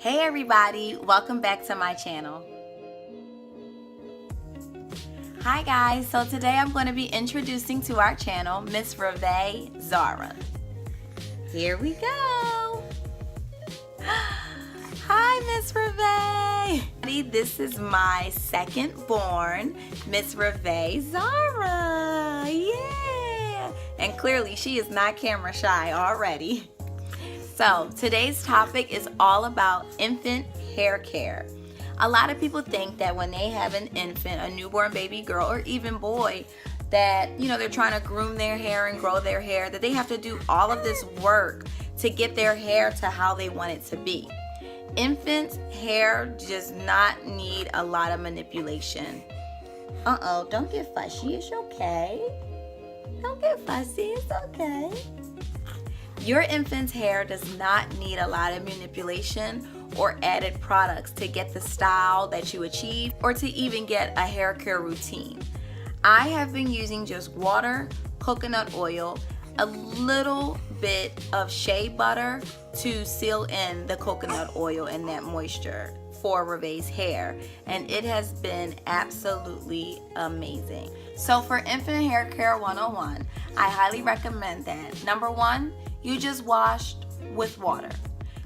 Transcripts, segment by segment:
Hey everybody, welcome back to my channel. Hi guys, so today I'm going to be introducing to our channel Miss Reve Zara. Here we go. Hi Miss Reve. This is my second born, Miss Reve Zara. Yeah. And clearly she is not camera shy already. So today's topic is all about infant hair care. A lot of people think that when they have an infant, a newborn baby girl or even boy, that they're trying to groom their hair and grow their hair, that they have to do all of this work to get their hair to how they want it to be. Infant hair does not need a lot of manipulation. Don't get fussy, it's okay. Don't get fussy, it's okay. Your infant's hair does not need a lot of manipulation or added products to get the style that you achieve or to even get a hair care routine. I have been using just water, coconut oil, a little bit of shea butter to seal in the coconut oil and that moisture for Reve's hair, and it has been absolutely amazing. So for Infant Hair Care 101, I highly recommend that. Number one, you just wash with water.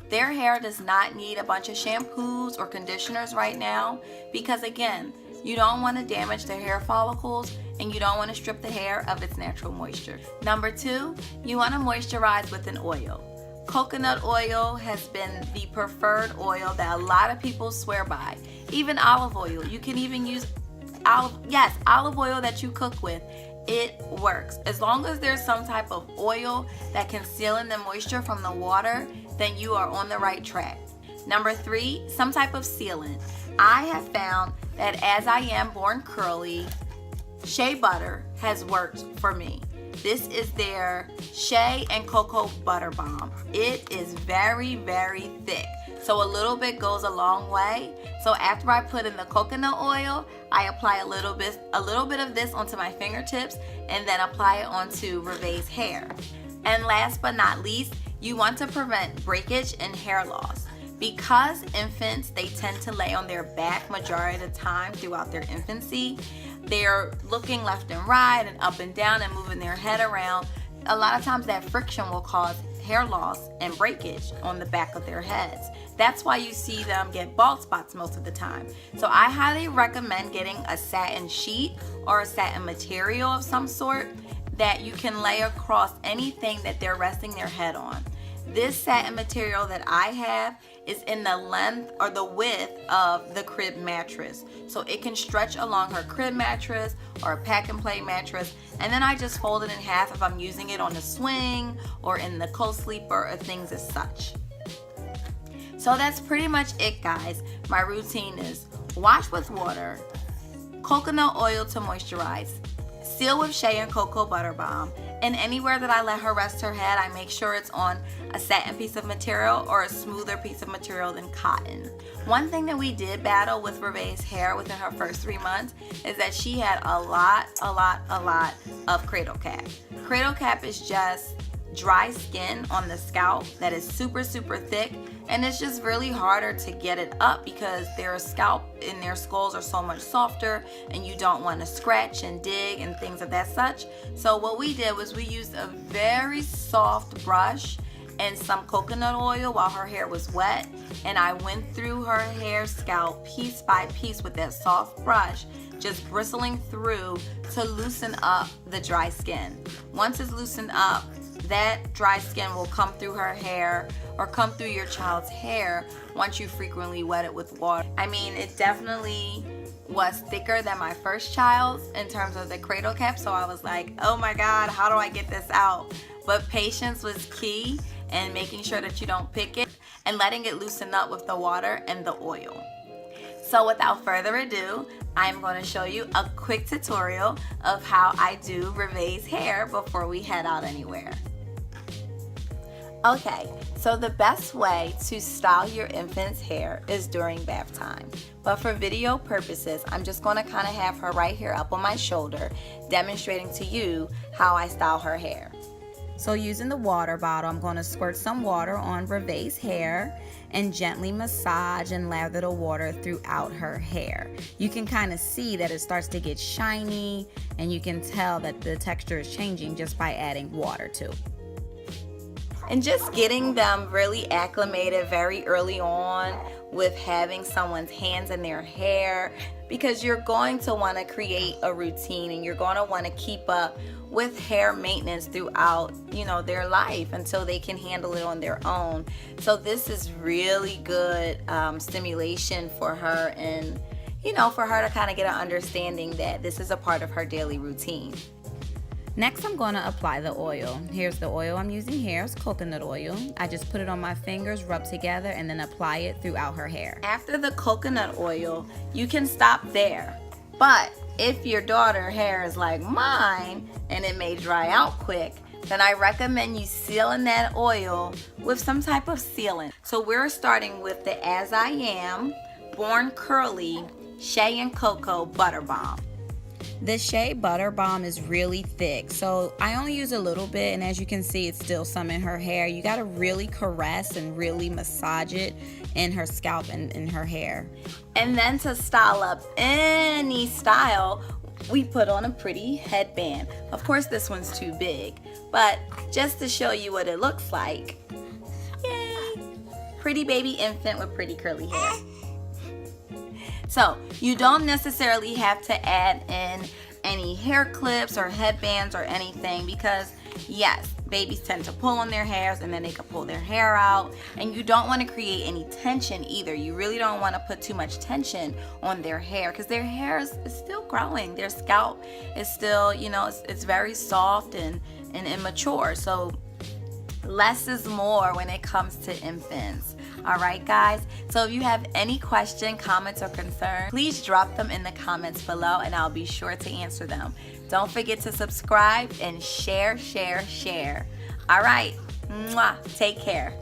Their hair does not need a bunch of shampoos or conditioners right now because, again, you don't want to damage their hair follicles and you don't want to strip the hair of its natural moisture. Number two, you want to moisturize with an oil. Coconut oil has been the preferred oil that a lot of people swear by. Even olive oil. You can even use olive oil that you cook with. It works. As long as there's some type of oil that can seal in the moisture from the water, then you are on the right track. Number three, some type of sealant. I have found that as I am born curly, shea butter has worked for me. This is their shea and cocoa butter balm. It is very, very thick, so a little bit goes a long way. So after I put in the coconut oil, I apply a little bit of this onto my fingertips and then apply it onto Reve's hair. And last but not least, you want to prevent breakage and hair loss. Because infants, they tend to lay on their back majority of the time throughout their infancy. They're looking left and right and up and down and moving their head around. A lot of times that friction will cause hair loss and breakage on the back of their heads. That's why you see them get bald spots most of the time. So I highly recommend getting a satin sheet or a satin material of some sort that you can lay across anything that they're resting their head on. This satin material that I have is in the length or the width of the crib mattress. So it can stretch along her crib mattress or a pack and play mattress. And then I just fold it in half if I'm using it on the swing or in the co-sleeper or things as such. So that's pretty much it, guys. My routine is wash with water, coconut oil to moisturize, seal with shea and cocoa butter balm, and anywhere that I let her rest her head, I make sure it's on a satin piece of material or a smoother piece of material than cotton. One thing that we did battle with Reve's hair within her first 3 months is that she had a lot of cradle cap. Cradle cap is just dry skin on the scalp that is super thick, and it's just really harder to get it up because their scalp and their skulls are so much softer and you don't want to scratch and dig and things of that such. So what we did was we used a very soft brush and some coconut oil while her hair was wet, and I went through her hair scalp piece by piece with that soft brush, just bristling through to loosen up the dry skin. Once it's loosened up, that dry skin will come through her hair or come through your child's hair once you frequently wet it with water. I mean, it definitely was thicker than my first child's in terms of the cradle cap, so I was like, oh my God, how do I get this out? But patience was key, and making sure that you don't pick it and letting it loosen up with the water and the oil. So without further ado, I'm going to show you a quick tutorial of how I do Reve's hair before we head out anywhere. Okay, so the best way to style your infant's hair is during bath time. But for video purposes, I'm just going to kind of have her right here up on my shoulder, demonstrating to you how I style her hair. So using the water bottle, I'm going to squirt some water on Reve's hair and gently massage and lather the water throughout her hair. You can kind of see that it starts to get shiny, and you can tell that the texture is changing just by adding water to it. And just getting them really acclimated very early on with having someone's hands in their hair, because you're going to want to create a routine and you're going to want to keep up with hair maintenance throughout, their life until they can handle it on their own. So this is really good stimulation for her, and for her to kind of get an understanding that this is a part of her daily routine. Next, I'm going to apply the oil. Here's the oil I'm using here. It's coconut oil. I just put it on my fingers, rub together, and then apply it throughout her hair. After the coconut oil, you can stop there. But if your daughter's hair is like mine and it may dry out quick, then I recommend you sealing that oil with some type of sealant. So we're starting with the As I Am Born Curly Shea and Cocoa Butter Balm. The Shea Butter Balm is really thick, so I only use a little bit, and as you can see, it's still some in her hair. You gotta really caress and really massage it in her scalp and in her hair. And then to style up any style, we put on a pretty headband. Of course, this one's too big, but just to show you what it looks like, yay! Pretty baby infant with pretty curly hair. So you don't necessarily have to add in any hair clips or headbands or anything, because yes, babies tend to pull on their hairs and then they can pull their hair out, and you don't want to create any tension either. You really don't want to put too much tension on their hair, because their hair is still growing. Their scalp is still, it's very soft and immature. So less is more when it comes to infants. All right, guys, so if you have any question, comments, or concern, please drop them in the comments below and I'll be sure to answer them. Don't forget to subscribe and share. All right, mwah, take care.